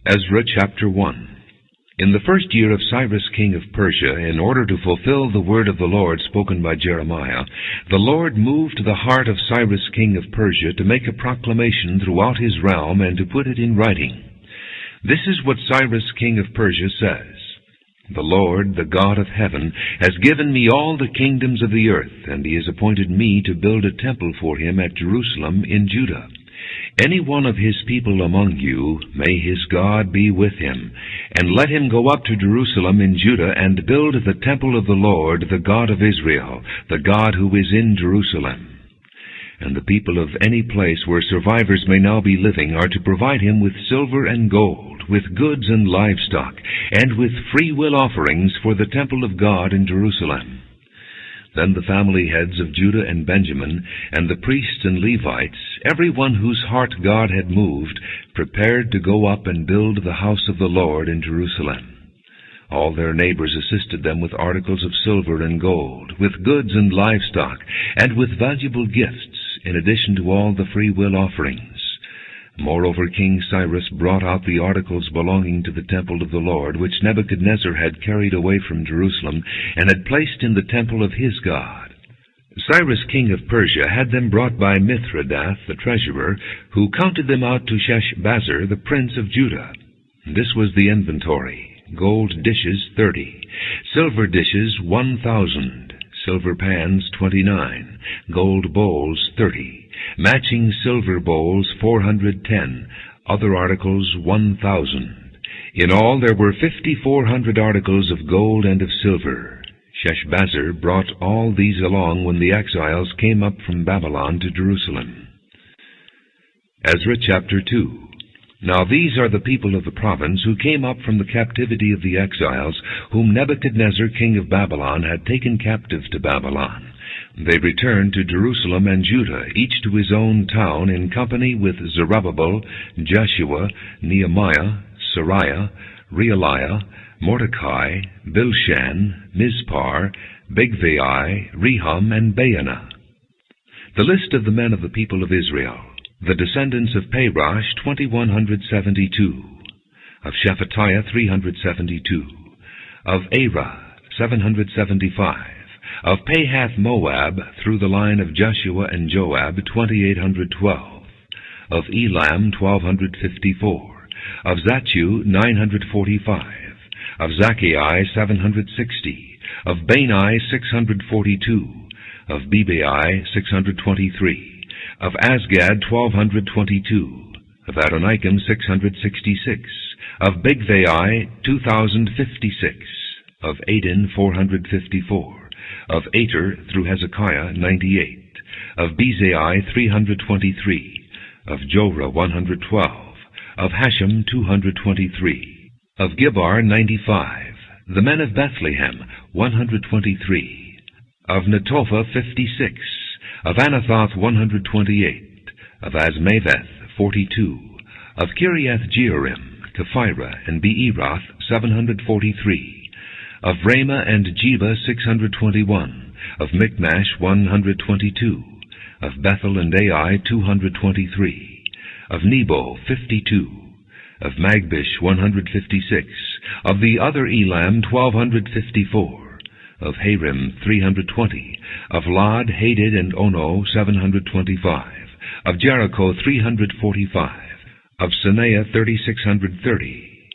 Ezra chapter 1. In the first year of Cyrus king of Persia, in order to fulfill the word of the Lord spoken by Jeremiah, the Lord moved the heart of Cyrus king of Persia to make a proclamation throughout his realm and to put it in writing. This is what Cyrus king of Persia says. The Lord, the God of heaven, has given me all the kingdoms of the earth, and he has appointed me to build a temple for him at Jerusalem in Judah. Any one of his people among you, may his God be with him, and let him go up to Jerusalem in Judah and build the temple of the Lord, the God of Israel, the God who is in Jerusalem. And the people of any place where survivors may now be living are to provide him with silver and gold, with goods and livestock, and with free will offerings for the temple of God in Jerusalem. Then the family heads of Judah and Benjamin, and the priests and Levites, every one whose heart God had moved, prepared to go up and build the house of the Lord in Jerusalem. All their neighbors assisted them with articles of silver and gold, with goods and livestock, and with valuable gifts, in addition to all the free will offerings. Moreover, King Cyrus brought out the articles belonging to the temple of the Lord, which Nebuchadnezzar had carried away from Jerusalem, and had placed in the temple of his God. Cyrus king of Persia had them brought by Mithredath the treasurer, who counted them out to Sheshbazzar the prince of Judah. This was the inventory: gold dishes 30, silver dishes 1,000, silver pans 29, gold bowls 30, matching silver bowls 410, other articles 1,000. In all there were 5,400 articles of gold and of silver. Sheshbazzar brought all these along when the exiles came up from Babylon to Jerusalem. Ezra chapter 2. Now these are the people of the province who came up from the captivity of the exiles, whom Nebuchadnezzar king of Babylon had taken captive to Babylon. They returned to Jerusalem and Judah, each to his own town, in company with Zerubbabel, Jeshua, Nehemiah, Sariah, Realiah, Mordecai, Bilshan, Mizpar, Bigvai, Rehum, and Baanah. The list of the men of the people of Israel: the descendants of Parosh 2,172, of Shephatiah 372, of Arah 775, of Pahath-Moab through the line of Jeshua and Joab 2,812, of Elam 1,254, of Zatchu 945, of Zacchai 760, of Bani 642, of Bebai 623, of Asgad 1,222, of Adonikam 666, of Bigvai 2,056, of Adin 454, of Ater through Hezekiah 98, of Bezai 323, of Jorah 112, of Hashem 223, of Gibbar 95, the men of Bethlehem 123, of Netophah 56, of Anathoth 128, of Azmaveth 42, of Kiriath-Jearim, Kephirah, and Beeroth 743, of Ramah and Jeba 621, of Michmash 122, of Bethel and Ai 223, of Nebo 52, of Magbish 156, of the other Elam 1,254, of Harim 320, of Lod, Hadid, and Ono 725, of Jericho 345, of Sanea 3,630.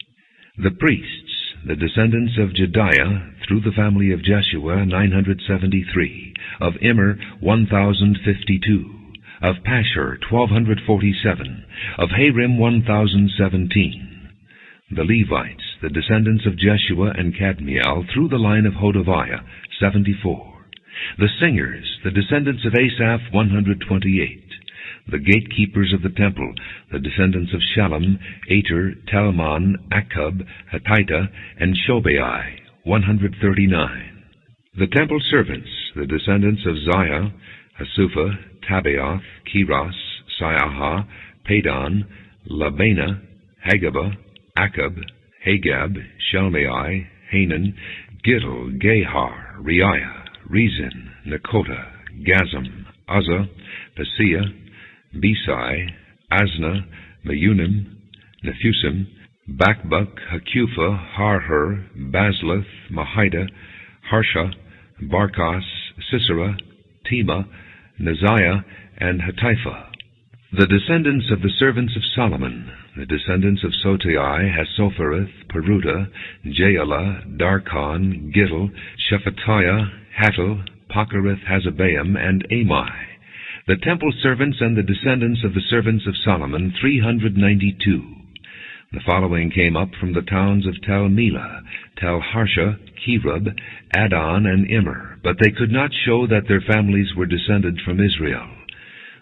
The priests, the descendants of Jediah, through the family of Jeshua 973, of Immer 1,052, of Pashur 1,247, of Harim 1,017. The Levites, the descendants of Jeshua and Kadmiel, through the line of Hodaviah 74. The singers, the descendants of Asaph 128. The gatekeepers of the temple, the descendants of Shallum, Ater, Talmon, Akub, Hatita, and Shobai, 139. The temple servants, the descendants of Ziah, Hasupha, Tabaoth, Keros, Siaha, Padon, Labana, Hagabah, Akub, Hagab, Shalmai, Hanan, Gittel, Gehar, Reiah, Rezin, Nakota, Gazam, Uzzah, Paseah, Besai, Asna, Meunim, Nephusim, Bakbuk, Hakupha, Harhur, Basluth, Mahida, Harsha, Barkos, Sisera, Tema, Neziah, and Hatipha. The descendants of the servants of Solomon, the descendants of Sotai, Hassophereth, Peruda, Jaala, Darkon, Gittel, Shephatiah, Hattil, Pochereth, Hazabaim, and Amai. The temple servants and the descendants of the servants of Solomon, 392. The following came up from the towns of Tel Melah, Tel Harsha, Kerub, Adon, and Immer, but they could not show that their families were descended from Israel.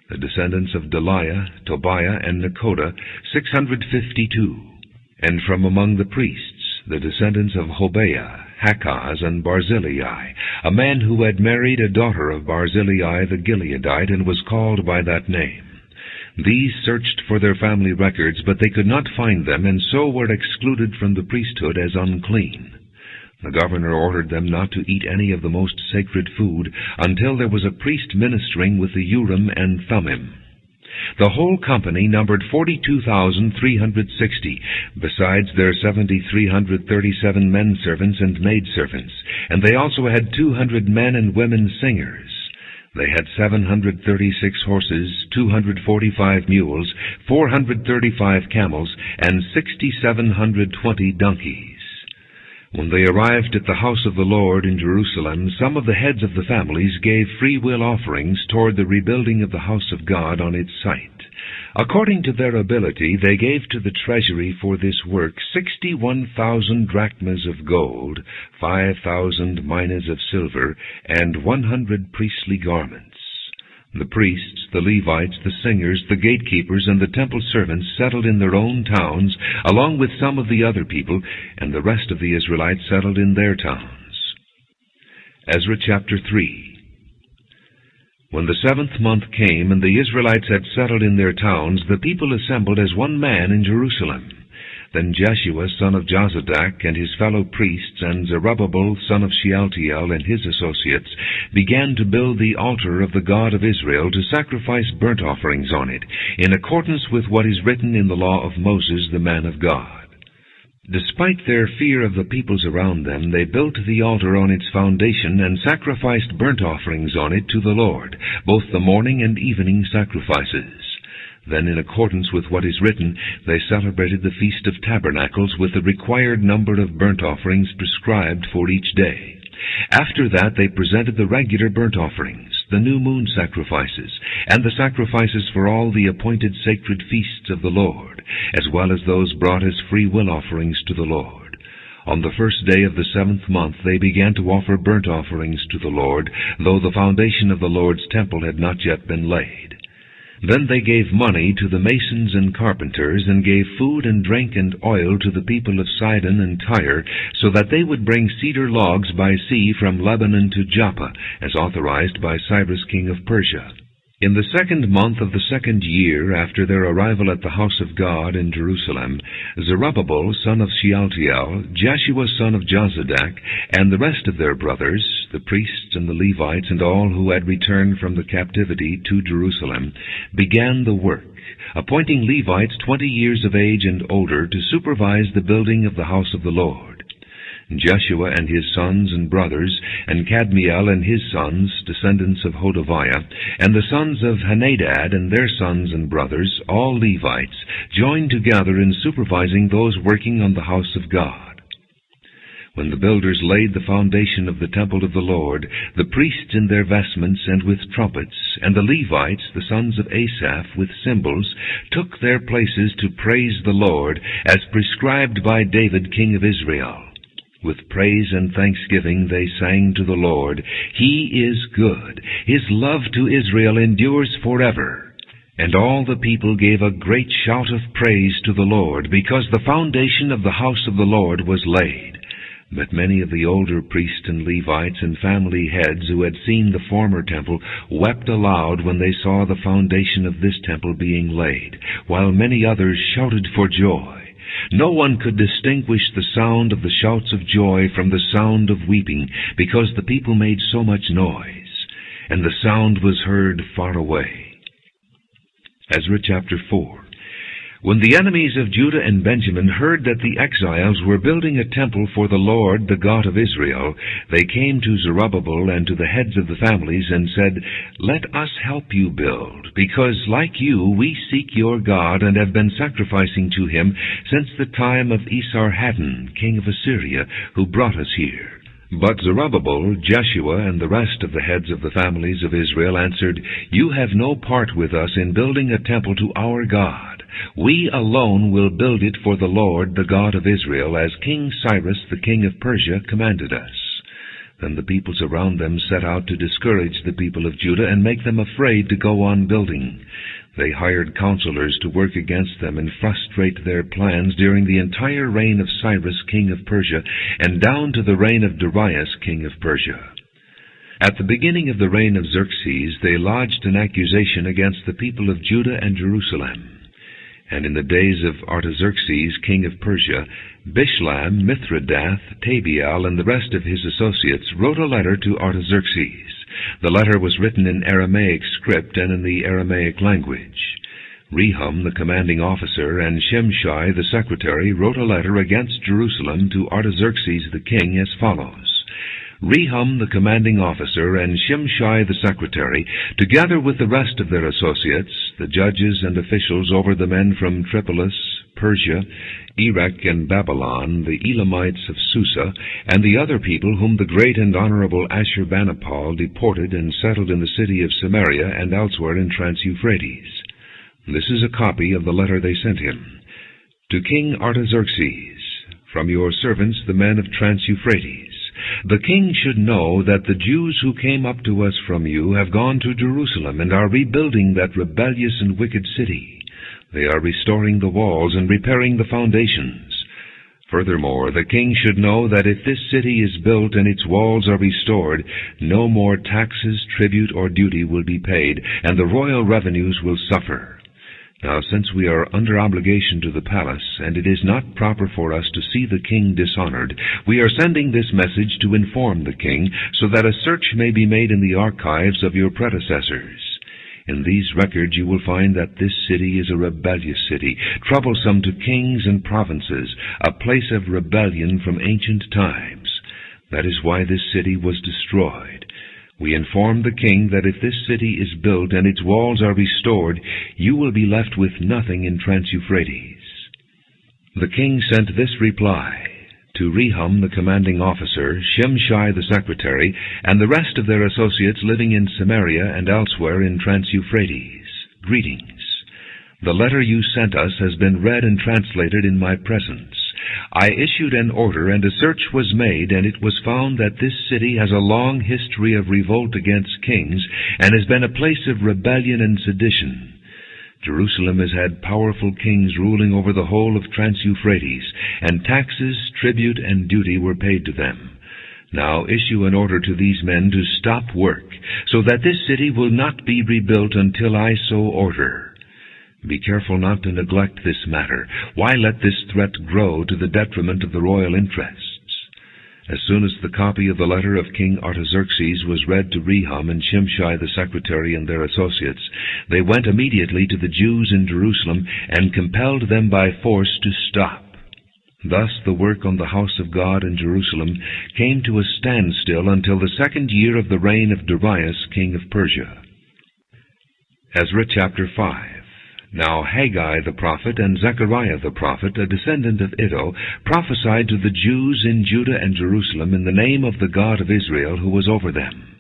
The descendants of Deliah, Tobiah, and Nekoda, 652. And from among the priests, the descendants of Hobaiah, Hakaz, and Barzillai, a man who had married a daughter of Barzillai the Gileadite and was called by that name. These searched for their family records, but they could not find them, and so were excluded from the priesthood as unclean. The governor ordered them not to eat any of the most sacred food until there was a priest ministering with the Urim and Thummim. The whole company numbered 42,360, besides their 7,337 men servants and maid servants, and they also had 200 men and women singers. They had 736 horses, 245 mules, 435 camels, and 6,720 donkeys. When they arrived at the house of the Lord in Jerusalem, some of the heads of the families gave free will offerings toward the rebuilding of the house of God on its site. According to their ability, they gave to the treasury for this work 61,000 drachmas of gold, 5,000 minas of silver, and 100 priestly garments. The priests, the Levites, the singers, the gatekeepers, and the temple servants settled in their own towns, along with some of the other people, and the rest of the Israelites settled in their towns. Ezra chapter 3. When the 7th month came, and the Israelites had settled in their towns, the people assembled as one man in Jerusalem. Then Jeshua son of Jozadak and his fellow priests, and Zerubbabel son of Shealtiel and his associates, began to build the altar of the God of Israel to sacrifice burnt offerings on it, in accordance with what is written in the law of Moses the man of God. Despite their fear of the peoples around them, they built the altar on its foundation and sacrificed burnt offerings on it to the Lord, both the morning and evening sacrifices. Then, in accordance with what is written, they celebrated the Feast of Tabernacles with the required number of burnt offerings prescribed for each day. After that, they presented the regular burnt offerings, the new moon sacrifices, and the sacrifices for all the appointed sacred feasts of the Lord, as well as those brought as free will offerings to the Lord. On the first day of the 7th month they began to offer burnt offerings to the Lord, though the foundation of the Lord's temple had not yet been laid. Then they gave money to the masons and carpenters, and gave food and drink and oil to the people of Sidon and Tyre, so that they would bring cedar logs by sea from Lebanon to Joppa, as authorized by Cyrus king of Persia. In the 2nd month of the 2nd year after their arrival at the house of God in Jerusalem, Zerubbabel son of Shealtiel, Jeshua son of Jozadak, and the rest of their brothers, the priests and the Levites, and all who had returned from the captivity to Jerusalem, began the work, appointing Levites 20 years of age and older to supervise the building of the house of the Lord. Jeshua and his sons and brothers, and Kadmiel and his sons, descendants of Hodaviah, and the sons of Henadad and their sons and brothers, all Levites, joined together in supervising those working on the house of God. When the builders laid the foundation of the temple of the Lord, the priests in their vestments and with trumpets, and the Levites, the sons of Asaph, with cymbals, took their places to praise the Lord, as prescribed by David king of Israel. With praise and thanksgiving they sang to the Lord, "He is good. His love to Israel endures forever." And all the people gave a great shout of praise to the Lord, because the foundation of the house of the Lord was laid. But many of the older priests and Levites and family heads who had seen the former temple wept aloud when they saw the foundation of this temple being laid, while many others shouted for joy. No one could distinguish the sound of the shouts of joy from the sound of weeping, because the people made so much noise, and the sound was heard far away. Ezra chapter 4. When the enemies of Judah and Benjamin heard that the exiles were building a temple for the Lord, the God of Israel, they came to Zerubbabel and to the heads of the families and said, "Let us help you build, because like you we seek your God and have been sacrificing to him since the time of Esarhaddon, king of Assyria, who brought us here." But Zerubbabel, Jeshua, and the rest of the heads of the families of Israel answered, "You have no part with us in building a temple to our God. We alone will build it for the Lord, the God of Israel, as King Cyrus, the king of Persia, commanded us." Then the peoples around them set out to discourage the people of Judah and make them afraid to go on building. They hired counselors to work against them and frustrate their plans during the entire reign of Cyrus, king of Persia, and down to the reign of Darius, king of Persia. At the beginning of the reign of Xerxes, they lodged an accusation against the people of Judah and Jerusalem. And in the days of Artaxerxes, king of Persia, Bishlam, Mithridath, Tabeal, and the rest of his associates wrote a letter to Artaxerxes. The letter was written in Aramaic script and in the Aramaic language. Rehum, the commanding officer, and Shimshai, the secretary, wrote a letter against Jerusalem to Artaxerxes the king as follows. Rehum, the commanding officer, and Shimshai, the secretary, together with the rest of their associates, the judges and officials over the men from Tripolis, Persia, Erech, and Babylon, the Elamites of Susa, and the other people whom the great and honorable Ashurbanipal deported and settled in the city of Samaria and elsewhere in Trans-Euphrates. This is a copy of the letter they sent him. To King Artaxerxes, from your servants, the men of Trans-Euphrates. The king should know that the Jews who came up to us from you have gone to Jerusalem and are rebuilding that rebellious and wicked city. They are restoring the walls and repairing the foundations. Furthermore, the king should know that if this city is built and its walls are restored, no more taxes, tribute, or duty will be paid, and the royal revenues will suffer. Now, since we are under obligation to the palace, and it is not proper for us to see the king dishonored, we are sending this message to inform the king, so that a search may be made in the archives of your predecessors. In these records you will find that this city is a rebellious city, troublesome to kings and provinces, a place of rebellion from ancient times. That is why this city was destroyed. We inform the king that if this city is built and its walls are restored, you will be left with nothing in Trans-Euphrates. The king sent this reply to Rehum, the commanding officer, Shimshai, the secretary, and the rest of their associates living in Samaria and elsewhere in Trans-Euphrates. Greetings. The letter you sent us has been read and translated in my presence. I issued an order, and a search was made, and it was found that this city has a long history of revolt against kings, and has been a place of rebellion and sedition. Jerusalem has had powerful kings ruling over the whole of Trans-Euphrates, and taxes, tribute, and duty were paid to them. Now issue an order to these men to stop work, so that this city will not be rebuilt until I so order. Be careful not to neglect this matter. Why let this threat grow to the detriment of the royal interests? As soon as the copy of the letter of King Artaxerxes was read to Rehum and Shimshai the secretary and their associates, they went immediately to the Jews in Jerusalem and compelled them by force to stop. Thus the work on the house of God in Jerusalem came to a standstill until the 2nd year of the reign of Darius, king of Persia. Ezra chapter 5. Now Haggai the prophet and Zechariah the prophet, a descendant of Iddo, prophesied to the Jews in Judah and Jerusalem in the name of the God of Israel who was over them.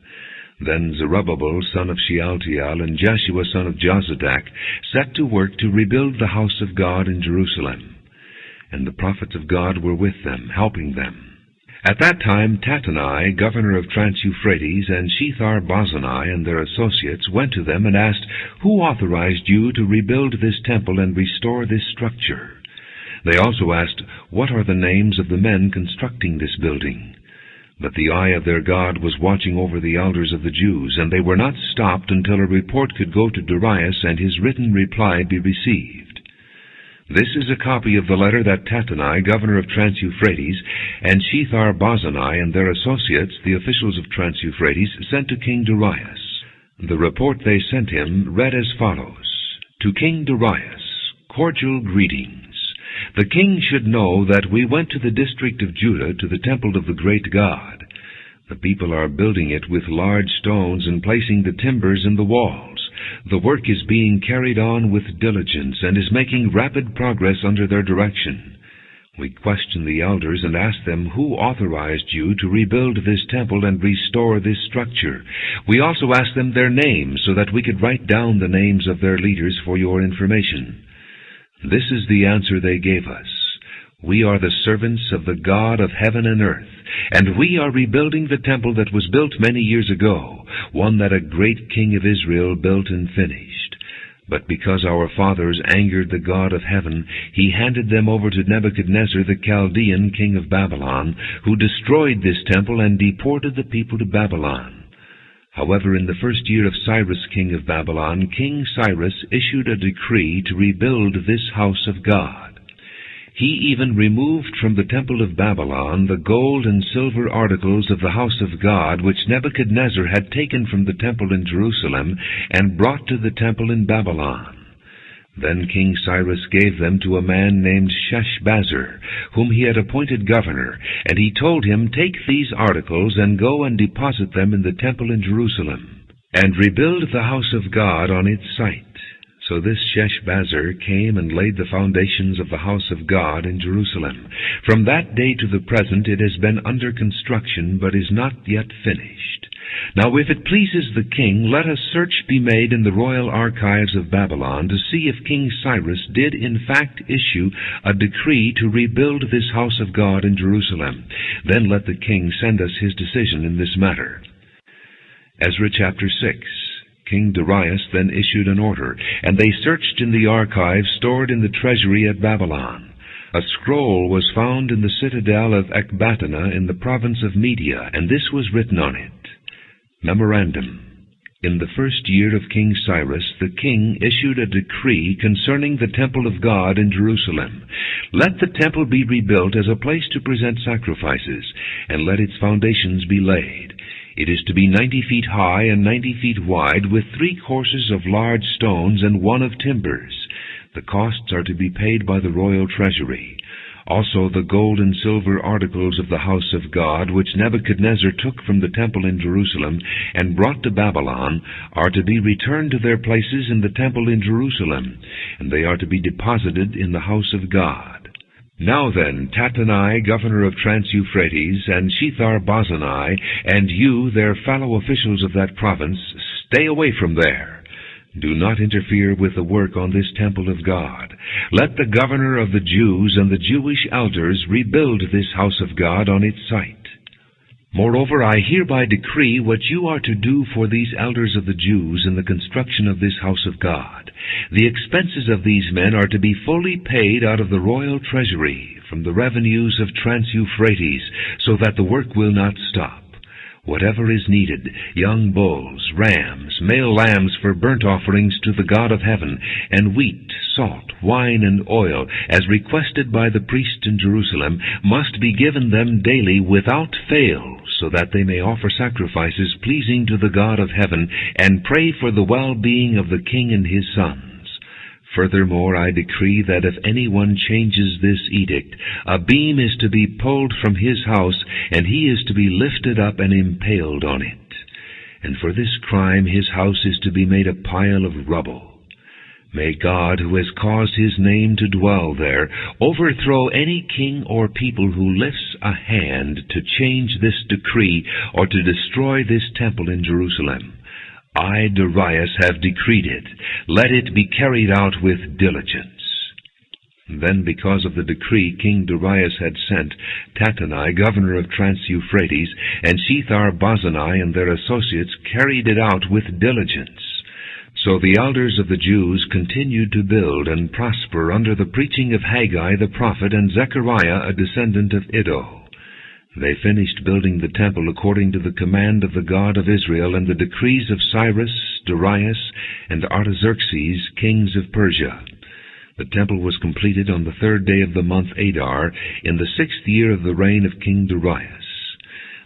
Then Zerubbabel son of Shealtiel and Jeshua son of Jozadak set to work to rebuild the house of God in Jerusalem. And the prophets of God were with them, helping them. At that time Tattenai, governor of Trans-Euphrates, and Shethar-Bozenai and their associates went to them and asked, "Who authorized you to rebuild this temple and restore this structure?" They also asked, "What are the names of the men constructing this building?" But the eye of their God was watching over the elders of the Jews, and they were not stopped until a report could go to Darius and his written reply be received. This is a copy of the letter that Tattenai, governor of Trans-Euphrates, and Shethar-Bozenai and their associates, the officials of Trans-Euphrates, sent to King Darius. The report they sent him read as follows. To King Darius, cordial greetings. The king should know that we went to the district of Judah to the temple of the great God. The people are building it with large stones and placing the timbers in the walls. The work is being carried on with diligence and is making rapid progress under their direction. We questioned the elders and asked them who authorized you to rebuild this temple and restore this structure. We also asked them their names so that we could write down the names of their leaders for your information. This is the answer they gave us. We are the servants of the God of heaven and earth, and we are rebuilding the temple that was built many years ago, one that a great king of Israel built and finished. But because our fathers angered the God of heaven, he handed them over to Nebuchadnezzar the Chaldean king of Babylon, who destroyed this temple and deported the people to Babylon. However, in the first year of Cyrus king of Babylon, King Cyrus issued a decree to rebuild this house of God. He even removed from the temple of Babylon the gold and silver articles of the house of God which Nebuchadnezzar had taken from the temple in Jerusalem and brought to the temple in Babylon. Then King Cyrus gave them to a man named Sheshbazzar, whom he had appointed governor, and he told him, "Take these articles and go and deposit them in the temple in Jerusalem, and rebuild the house of God on its site." So this Sheshbazzar came and laid the foundations of the house of God in Jerusalem. From that day to the present it has been under construction, but is not yet finished. Now if it pleases the king, let a search be made in the royal archives of Babylon to see if King Cyrus did in fact issue a decree to rebuild this house of God in Jerusalem. Then let the king send us his decision in this matter. Ezra chapter 6. King Darius then issued an order, and they searched in the archives stored in the treasury at Babylon. A scroll was found in the citadel of Ecbatana in the province of Media, and this was written on it. Memorandum. In the first year of King Cyrus, the king issued a decree concerning the temple of God in Jerusalem. Let the temple be rebuilt as a place to present sacrifices, and let its foundations be laid. It is to be 90 feet high and 90 feet wide, with 3 courses of large stones and 1 of timbers. The costs are to be paid by the royal treasury. Also the gold and silver articles of the house of God, which Nebuchadnezzar took from the temple in Jerusalem and brought to Babylon, are to be returned to their places in the temple in Jerusalem, and they are to be deposited in the house of God. Now then, Tattenai, governor of Trans-Euphrates, and Shethar-Bozenai, and you, their fellow officials of that province, stay away from there. Do not interfere with the work on this temple of God. Let the governor of the Jews and the Jewish elders rebuild this house of God on its site. Moreover, I hereby decree what you are to do for these elders of the Jews in the construction of this house of God. The expenses of these men are to be fully paid out of the royal treasury, from the revenues of Trans-Euphrates, so that the work will not stop. Whatever is needed, young bulls, rams, male lambs for burnt offerings to the God of heaven, and wheat, salt, wine, and oil, as requested by the priests in Jerusalem, must be given them daily without fail, so that they may offer sacrifices pleasing to the God of heaven, and pray for the well-being of the king and his sons. Furthermore, I decree that if anyone changes this edict, a beam is to be pulled from his house, and he is to be lifted up and impaled on it. And for this crime his house is to be made a pile of rubble. May God, who has caused his name to dwell there, overthrow any king or people who lifts a hand to change this decree or to destroy this temple in Jerusalem. I, Darius, have decreed it. Let it be carried out with diligence. Then, because of the decree King Darius had sent, Tattenai, governor of Trans-Euphrates, and Shethar-Bozenai and their associates carried it out with diligence. So the elders of the Jews continued to build and prosper under the preaching of Haggai the prophet and Zechariah, a descendant of Iddo. They finished building the temple according to the command of the God of Israel and the decrees of Cyrus, Darius, and Artaxerxes, kings of Persia. The temple was completed on the 3rd day of the month Adar, in the 6th year of the reign of King Darius.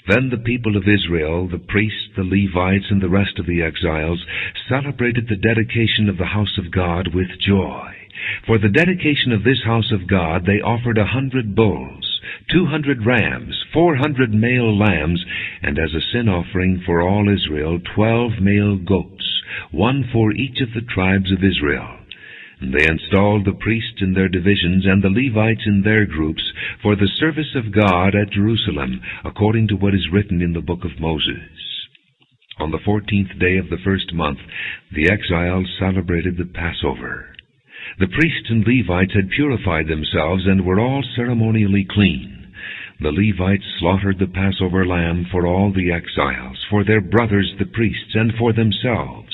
Then the people of Israel, the priests, the Levites, and the rest of the exiles, celebrated the dedication of the house of God with joy. For the dedication of this house of God they offered 100 bulls, 200 rams, 400 male lambs, and as a sin offering for all Israel 12 male goats, one for each of the tribes of Israel. And they installed the priests in their divisions and the Levites in their groups for the service of God at Jerusalem, according to what is written in the book of Moses. On the 14th day of the first month, the exiles celebrated the Passover. The priests and Levites had purified themselves and were all ceremonially clean. The Levites slaughtered the Passover lamb for all the exiles, for their brothers the priests, and for themselves.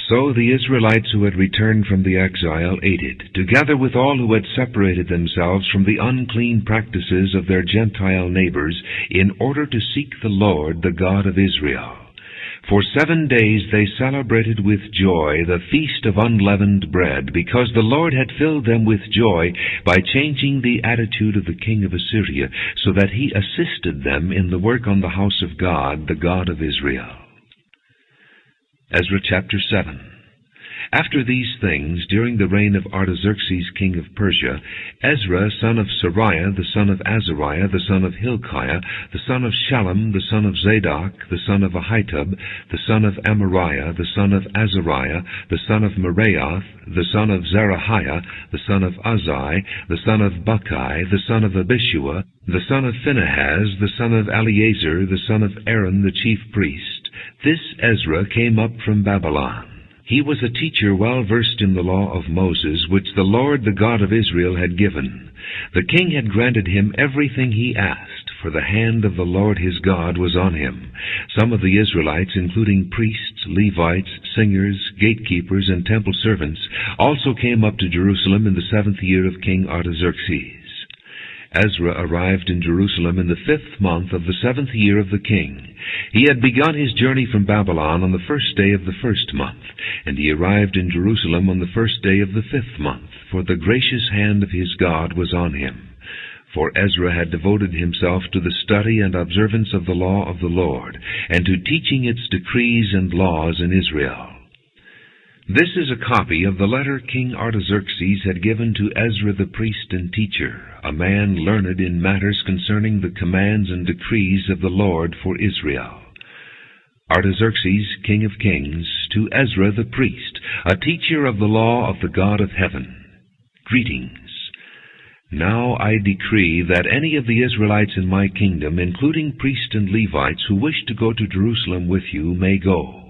So the Israelites who had returned from the exile ate it, together with all who had separated themselves from the unclean practices of their Gentile neighbors, in order to seek the Lord, the God of Israel. For 7 days they celebrated with joy the feast of unleavened bread, because the Lord had filled them with joy by changing the attitude of the king of Assyria, so that he assisted them in the work on the house of God, the God of Israel. Ezra chapter 7. After these things, during the reign of Artaxerxes king of Persia, Ezra son of Seraiah, the son of Azariah, the son of Hilkiah, the son of Shallum, the son of Zadok, the son of Ahitub, the son of Amariah, the son of Azariah, the son of Meraioth, the son of Zerahiah, the son of Uzzi, the son of Bucci, the son of Abishua, the son of Phinehas, the son of Eleazar, the son of Aaron the chief priest. This Ezra came up from Babylon. He was a teacher well versed in the law of Moses, which the Lord, the God of Israel, had given. The king had granted him everything he asked, for the hand of the Lord his God was on him. Some of the Israelites, including priests, Levites, singers, gatekeepers, and temple servants, also came up to Jerusalem in the 7th year of King Artaxerxes. Ezra arrived in Jerusalem in the 5th month of the 7th year of the king. He had begun his journey from Babylon on the 1st day of the 1st month, and he arrived in Jerusalem on the 1st day of the 5th month, for the gracious hand of his God was on him. For Ezra had devoted himself to the study and observance of the law of the Lord, and to teaching its decrees and laws in Israel. This is a copy of the letter King Artaxerxes had given to Ezra the priest and teacher, a man learned in matters concerning the commands and decrees of the Lord for Israel. Artaxerxes, king of kings, to Ezra the priest, a teacher of the law of the God of heaven. Greetings. Now I decree that any of the Israelites in my kingdom, including priests and Levites, who wish to go to Jerusalem with you, may go.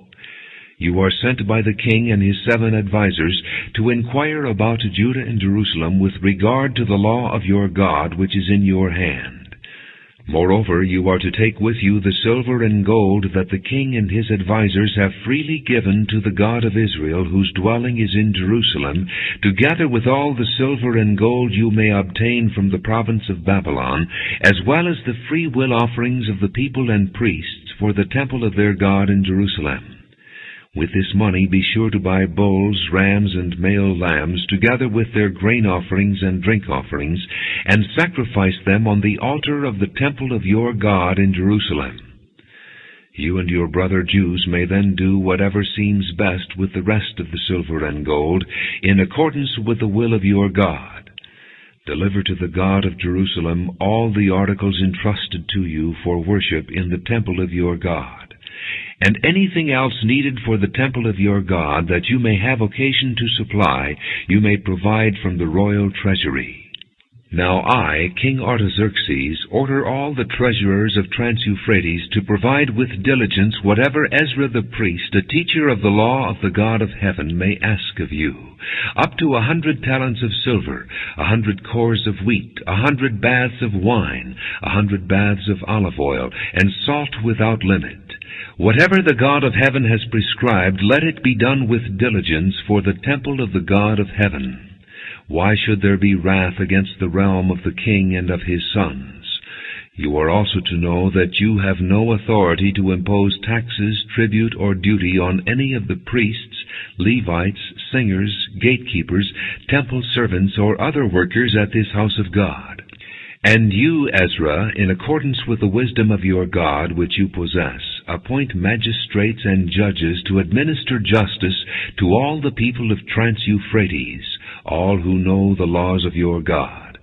You are sent by the king and his 7 advisers to inquire about Judah and Jerusalem with regard to the law of your God which is in your hand. Moreover, you are to take with you the silver and gold that the king and his advisers have freely given to the God of Israel, whose dwelling is in Jerusalem, together with all the silver and gold you may obtain from the province of Babylon, as well as the free will offerings of the people and priests for the temple of their God in Jerusalem. With this money be sure to buy bulls, rams, and male lambs, together with their grain offerings and drink offerings, and sacrifice them on the altar of the temple of your God in Jerusalem. You and your brother Jews may then do whatever seems best with the rest of the silver and gold, in accordance with the will of your God. Deliver to the God of Jerusalem all the articles entrusted to you for worship in the temple of your God, and anything else needed for the temple of your God that you may have occasion to supply, you may provide from the royal treasury. Now I, King Artaxerxes, order all the treasurers of Trans-Euphrates to provide with diligence whatever Ezra the priest, a teacher of the law of the God of heaven, may ask of you, up to 100 talents of silver, 100 cores of wheat, 100 baths of wine, 100 baths of olive oil, and salt without limit. Whatever the God of heaven has prescribed, let it be done with diligence for the temple of the God of heaven. Why should there be wrath against the realm of the king and of his sons? You are also to know that you have no authority to impose taxes, tribute, or duty on any of the priests, Levites, singers, gatekeepers, temple servants, or other workers at this house of God. And you, Ezra, in accordance with the wisdom of your God which you possess, appoint magistrates and judges to administer justice to all the people of Trans-Euphrates, all who know the laws of your God.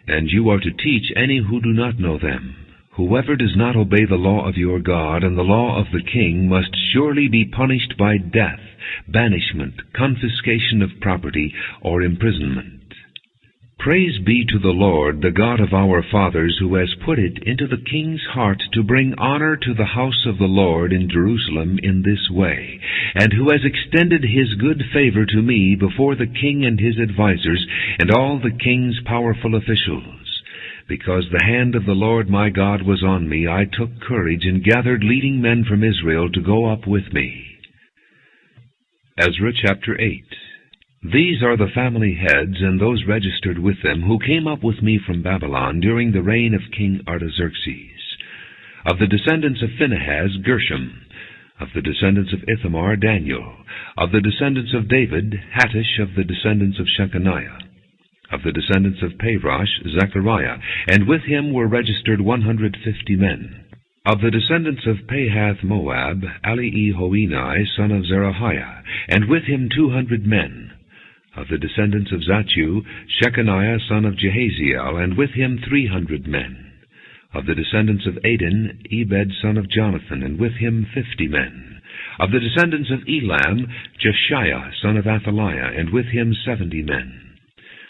And you are to teach any who do not know them. Whoever does not obey the law of your God and the law of the king must surely be punished by death, banishment, confiscation of property, or imprisonment. Praise be to the Lord, the God of our fathers, who has put it into the king's heart to bring honor to the house of the Lord in Jerusalem in this way, and who has extended his good favor to me before the king and his advisers and all the king's powerful officials. Because the hand of the Lord my God was on me, I took courage and gathered leading men from Israel to go up with me. Ezra chapter 8. These are the family heads and those registered with them who came up with me from Babylon during the reign of King Artaxerxes. Of the descendants of Phinehas, Gershom. Of the descendants of Ithamar, Daniel. Of the descendants of David, Hattush. Of the descendants of Shechaniah. Of the descendants of Parosh, Zechariah, and with him were registered 150 men. Of the descendants of Pahath-Moab, Alihoenai, son of Zerahiah, and with him 200 men. Of the descendants of Zachu, Shechaniah, son of Jehaziel, and with him 300 men. Of the descendants of Adin, Ebed, son of Jonathan, and with him 50 men. Of the descendants of Elam, Jeshiah, son of Athaliah, and with him 70 men.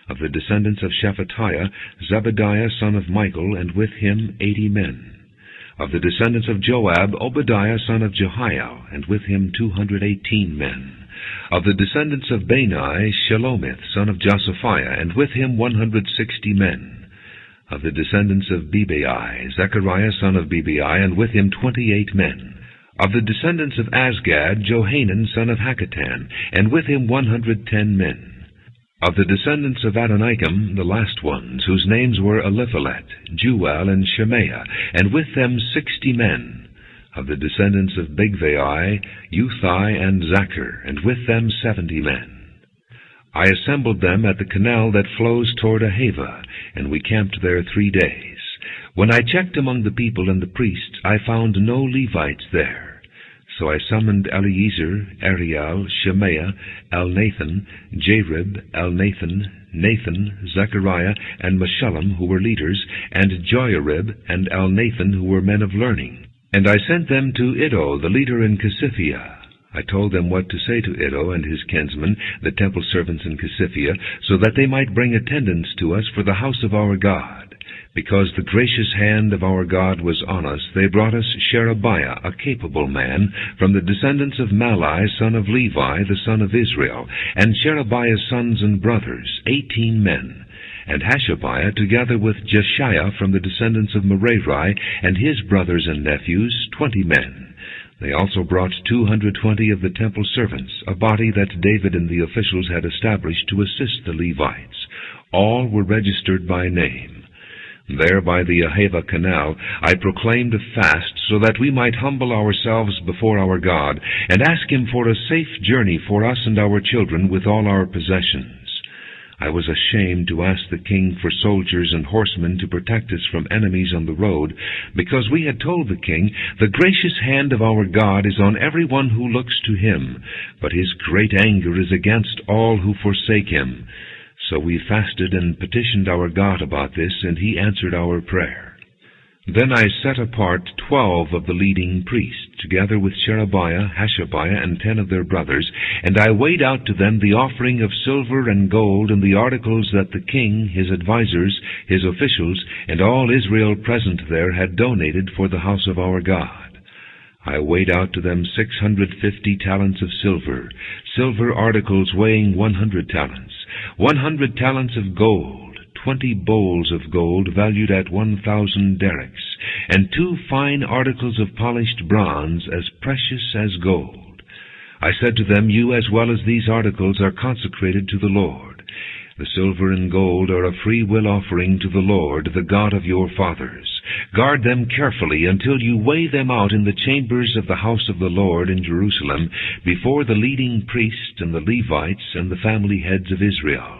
Of the descendants of Shephatiah, Zebadiah, son of Michael, and with him 80 men. Of the descendants of Joab, Obadiah, son of Jehiel, and with him 218 men. Of the descendants of Bani, Shelomith, son of Josaphiah, and with him 160 men. Of the descendants of Bebai, Zechariah, son of Bebai, and with him 28 men. Of the descendants of Azgad, Johanan, son of Hakatan, and with him 110 men. Of the descendants of Adonikam, the last ones, whose names were Eliphalet, Juel, and Shemaiah, and with them 60 men. Of the descendants of Bigvai, Uthai, and Zachar, and with them 70 men. I assembled them at the canal that flows toward Ahava, and we camped there 3 days. When I checked among the people and the priests, I found no Levites there. So I summoned Eliezer, Ariel, Shemaiah, Elnathan, Jarib, Elnathan, Nathan, Zechariah, and Meshullam, who were leaders, and Joiarib and Elnathan, who were men of learning. And I sent them to Iddo, the leader in Casiphia. I told them what to say to Iddo and his kinsmen, the temple servants in Casiphia, so that they might bring attendance to us for the house of our God. Because the gracious hand of our God was on us, they brought us Sherebiah, a capable man, from the descendants of Malai, son of Levi, the son of Israel, and Sherebiah's sons and brothers, 18 men, and Hashabiah, together with Jeshiah from the descendants of Merari, and his brothers and nephews, 20 men. They also brought 220 of the temple servants, a body that David and the officials had established to assist the Levites. All were registered by name. There by the Ahava canal I proclaimed a fast, so that we might humble ourselves before our God, and ask him for a safe journey for us and our children with all our possessions. I was ashamed to ask the king for soldiers and horsemen to protect us from enemies on the road, because we had told the king, "The gracious hand of our God is on everyone who looks to him, but his great anger is against all who forsake him." So we fasted and petitioned our God about this, and he answered our prayer. Then I set apart 12 of the leading priests, together with Sherebiah, Hashabiah, and 10 of their brothers, and I weighed out to them the offering of silver and gold and the articles that the king, his advisers, his officials, and all Israel present there had donated for the house of our God. I weighed out to them 650 talents of silver, silver articles weighing 100 talents, 100 talents of gold, 20 bowls of gold valued at 1,000 derricks, and 2 fine articles of polished bronze as precious as gold. I said to them, "You as well as these articles are consecrated to the Lord. The silver and gold are a free will offering to the Lord, the God of your fathers. Guard them carefully until you weigh them out in the chambers of the house of the Lord in Jerusalem, before the leading priests and the Levites and the family heads of Israel."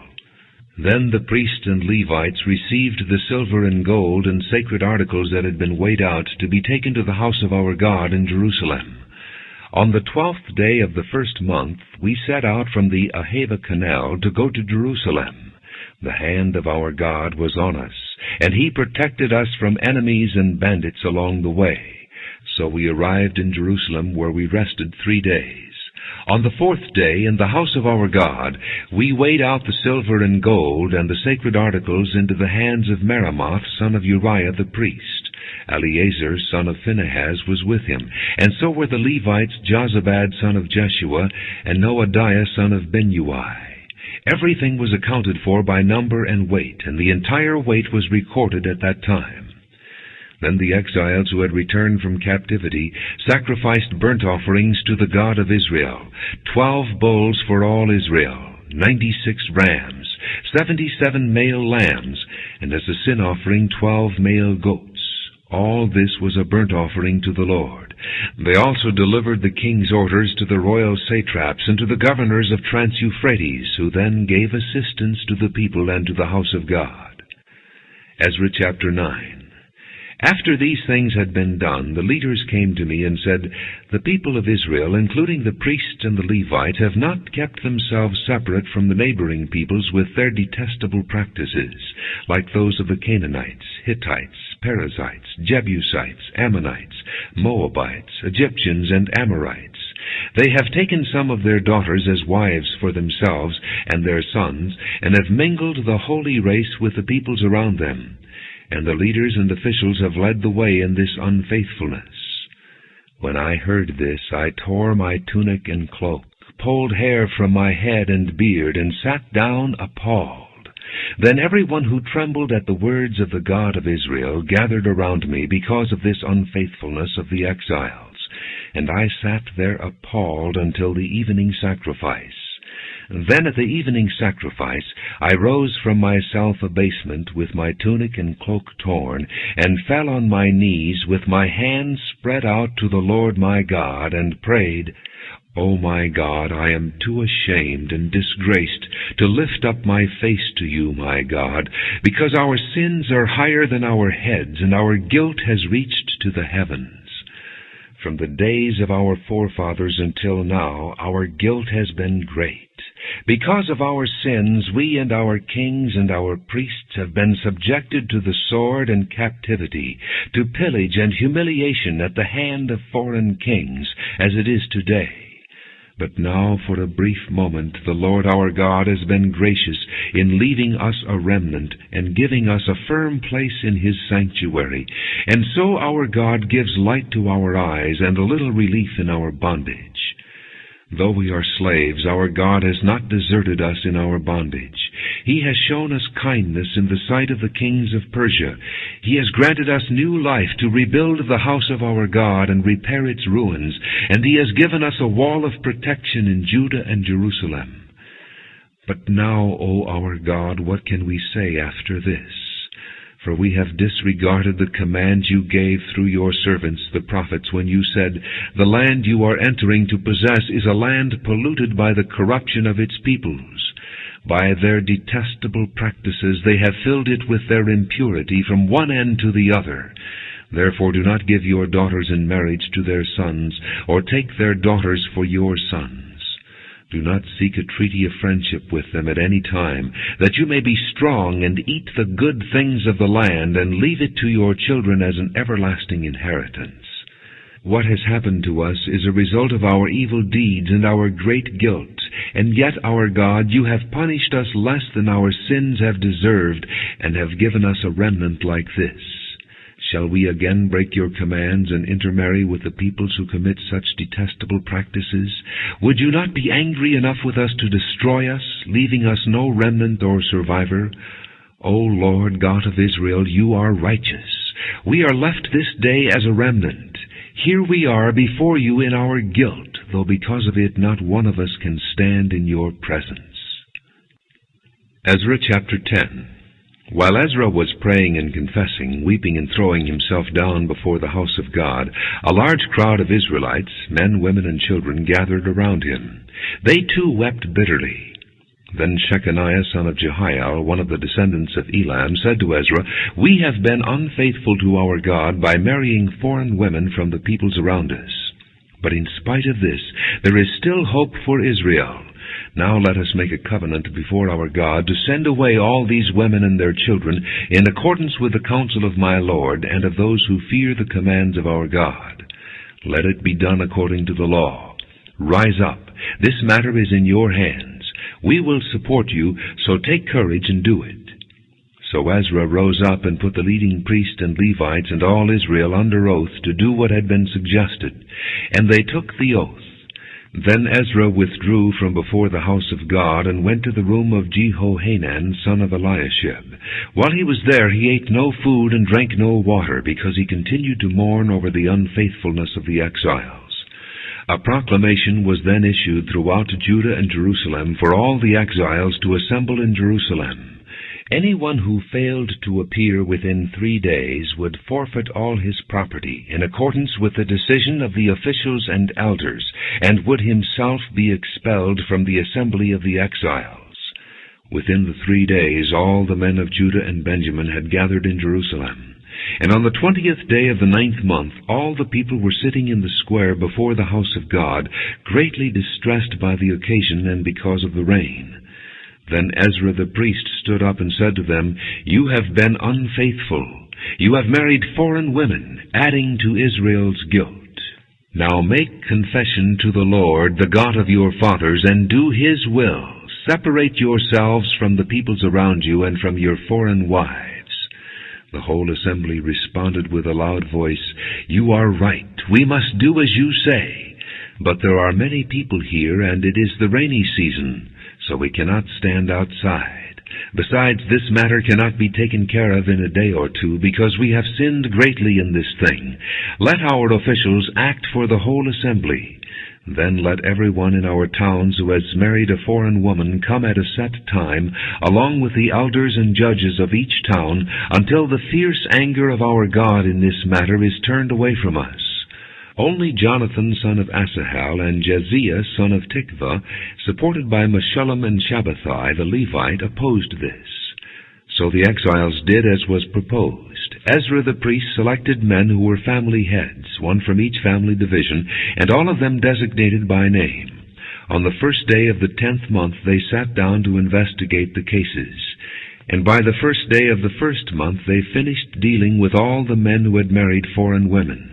Then the priests and Levites received the silver and gold and sacred articles that had been weighed out to be taken to the house of our God in Jerusalem. On the 12th day of the first month we set out from the Ahava Canal to go to Jerusalem. The hand of our God was on us, and He protected us from enemies and bandits along the way. So we arrived in Jerusalem, where we rested 3 days. On the 4th day, in the house of our God, we weighed out the silver and gold and the sacred articles into the hands of Meremoth, son of Uriah the priest. Eleazar, son of Phinehas, was with him, and so were the Levites Jozabad, son of Jeshua, and Noadiah, son of Binnui. Everything was accounted for by number and weight, and the entire weight was recorded at that time. Then the exiles who had returned from captivity sacrificed burnt offerings to the God of Israel, 12 bulls for all Israel, 96 rams, 77 male lambs, and as a sin offering 12 male goats. All this was a burnt offering to the Lord. They also delivered the king's orders to the royal satraps and to the governors of Trans-Euphrates, who then gave assistance to the people and to the house of God. Ezra chapter 9. After these things had been done, the leaders came to me and said, "The people of Israel, including the priests and the Levites, have not kept themselves separate from the neighboring peoples with their detestable practices, like those of the Canaanites, Hittites, Perizzites, Jebusites, Ammonites, Moabites, Egyptians, and Amorites. They have taken some of their daughters as wives for themselves and their sons, and have mingled the holy race with the peoples around them. And the leaders and officials have led the way in this unfaithfulness." When I heard this, I tore my tunic and cloak, pulled hair from my head and beard, and sat down appalled. Then everyone who trembled at the words of the God of Israel gathered around me because of this unfaithfulness of the exiles, and I sat there appalled until the evening sacrifice. Then at the evening sacrifice I rose from my self-abasement with my tunic and cloak torn, and fell on my knees with my hands spread out to the Lord my God, and prayed, "O my God, I am too ashamed and disgraced to lift up my face to you, my God, because our sins are higher than our heads, and our guilt has reached to the heavens. From the days of our forefathers until now, our guilt has been great. Because of our sins, we and our kings and our priests have been subjected to the sword and captivity, to pillage and humiliation at the hand of foreign kings, as it is today. But now, for a brief moment, the Lord our God has been gracious in leaving us a remnant and giving us a firm place in His sanctuary. And so our God gives light to our eyes and a little relief in our bondage. Though we are slaves, our God has not deserted us in our bondage. He has shown us kindness in the sight of the kings of Persia. He has granted us new life to rebuild the house of our God and repair its ruins, and He has given us a wall of protection in Judah and Jerusalem. But now, O our God, what can we say after this? For we have disregarded the command you gave through your servants, the prophets, when you said, 'The land you are entering to possess is a land polluted by the corruption of its peoples. By their detestable practices they have filled it with their impurity from one end to the other. Therefore do not give your daughters in marriage to their sons, or take their daughters for your sons. Do not seek a treaty of friendship with them at any time, that you may be strong and eat the good things of the land, and leave it to your children as an everlasting inheritance.' What has happened to us is a result of our evil deeds and our great guilt, and yet, our God, you have punished us less than our sins have deserved, and have given us a remnant like this. Shall we again break your commands and intermarry with the peoples who commit such detestable practices? Would you not be angry enough with us to destroy us, leaving us no remnant or survivor? O Lord God of Israel, you are righteous. We are left this day as a remnant. Here we are before you in our guilt, though because of it not one of us can stand in your presence." Ezra chapter 10. While Ezra was praying and confessing, weeping and throwing himself down before the house of God, a large crowd of Israelites, men, women, and children, gathered around him. They too wept bitterly. Then Shechaniah son of Jehiel, one of the descendants of Elam, said to Ezra, "We have been unfaithful to our God by marrying foreign women from the peoples around us. But in spite of this, there is still hope for Israel. Now let us make a covenant before our God to send away all these women and their children in accordance with the counsel of my Lord and of those who fear the commands of our God. Let it be done according to the law. Rise up. This matter is in your hands. We will support you, so take courage and do it." So Ezra rose up and put the leading priest and Levites and all Israel under oath to do what had been suggested, and they took the oath. Then Ezra withdrew from before the house of God and went to the room of Jehohanan, son of Eliashib. While he was there, he ate no food and drank no water, because he continued to mourn over the unfaithfulness of the exiles. A proclamation was then issued throughout Judah and Jerusalem for all the exiles to assemble in Jerusalem. Anyone who failed to appear within 3 days would forfeit all his property in accordance with the decision of the officials and elders, and would himself be expelled from the assembly of the exiles. Within the 3 days all the men of Judah and Benjamin had gathered in Jerusalem. And on the 20th day of the 9th month, all the people were sitting in the square before the house of God, greatly distressed by the occasion and because of the rain. Then Ezra the priest stood up and said to them, "You have been unfaithful. You have married foreign women, adding to Israel's guilt. Now make confession to the Lord, the God of your fathers, and do His will. Separate yourselves from the peoples around you and from your foreign wives." The whole assembly responded with a loud voice, "You are right. We must do as you say. But there are many people here, and it is the rainy season, so we cannot stand outside. Besides, this matter cannot be taken care of in a day or two, because we have sinned greatly in this thing. Let our officials act for the whole assembly. Then let everyone in our towns who has married a foreign woman come at a set time, along with the elders and judges of each town, until the fierce anger of our God in this matter is turned away from us." Only Jonathan son of Asahel and Jeziah son of Tikvah, supported by Meshullam and Shabbathai the Levite, opposed this. So the exiles did as was proposed. Ezra the priest selected men who were family heads, one from each family division, and all of them designated by name. On the first day of the 10th month they sat down to investigate the cases. And by the first day of the first month they finished dealing with all the men who had married foreign women.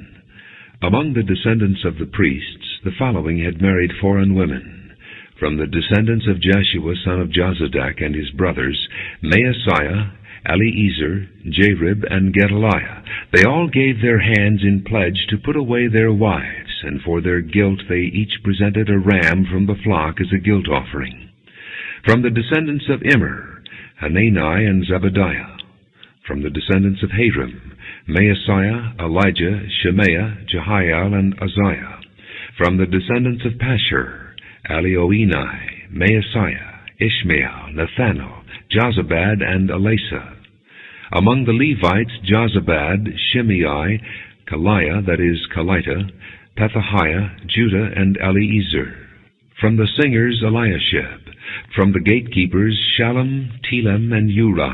Among the descendants of the priests, the following had married foreign women. From the descendants of Jeshua son of Jozadak and his brothers, Maaseiah, Eliezer, Jarib, and Gedaliah. They all gave their hands in pledge to put away their wives, and for their guilt they each presented a ram from the flock as a guilt offering. From the descendants of Immer, Hanani and Zebadiah. From the descendants of Harim, Maaseiah, Elijah, Shemaiah, Jehiel, and Uzziah. From the descendants of Pashur, Elioenai, Maaseiah, Ishmael, Nathanael, Jozabad, and Elasa. Among the Levites, Jozabad, Shimei, Kaliah, that is, Kalita, Pethahiah, Judah, and Eliezer. From the singers, Eliashib. From the gatekeepers, Shallum, Telem, and Uri.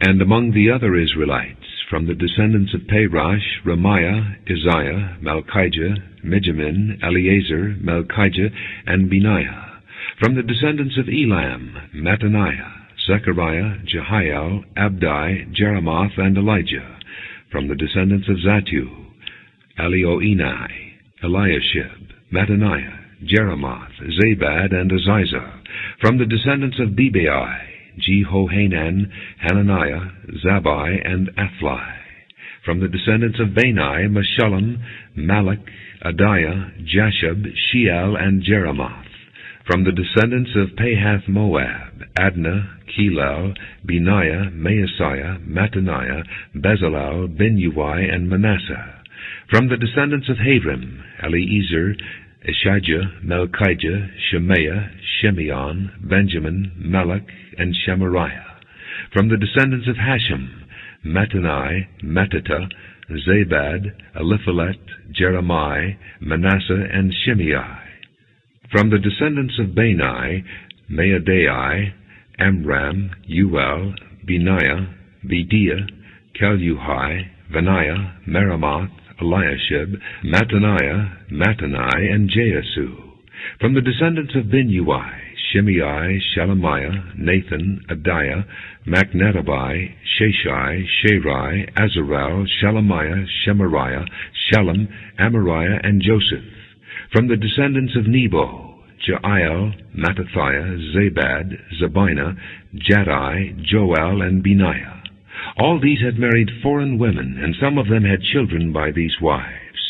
And among the other Israelites, from the descendants of Parosh, Ramiah, Isaiah, Malchijah, Mijamin, Eleazar, Malchijah, and Benaiah. From the descendants of Elam, Mattaniah, Zechariah, Jehiel, Abdi, Jeremoth, and Elijah. From the descendants of Zatu, Elioenai, Eliashib, Mattaniah, Jeremoth, Zabad, and Aziza. From the descendants of Bebai, Jehohanan, Hananiah, Zabai, and Athli. From the descendants of Bani, Meshullam, Malach, Adiah, Jashub, Sheal, and Jeremoth. From the descendants of Pahath-Moab, Adnah, Kelal, Benaiah, Maaseiah, Mattaniah, Bezalel, Binui, and Manasseh. From the descendants of Harim, Eliezer, Ishijah, Malchijah, Shemaiah, Shimeon, Benjamin, Melech, and Shemariah. From the descendants of Hashem, Mattani, Mattata, Zabad, Eliphalet, Jeremiah, Manasseh, and Shimei. From the descendants of Bani, Maadai, Amram, Uel, Benaiah, Bediah, Keluhi, Benaiah, Meremoth, Eliashib, Mattaniah, Mattanai, and Jaasu. From the descendants of Binnui, Shimei, Shelemiah, Nathan, Adiah, Machnadabai, Sheshai, Sherai, Azarel, Shelemiah, Shemariah, Shelem, Amariah, and Joseph. From the descendants of Nebo, Jeiel, Mattathiah, Zabad, Zabina, Jaddai, Joel, and Benaiah. All these had married foreign women, and some of them had children by these wives.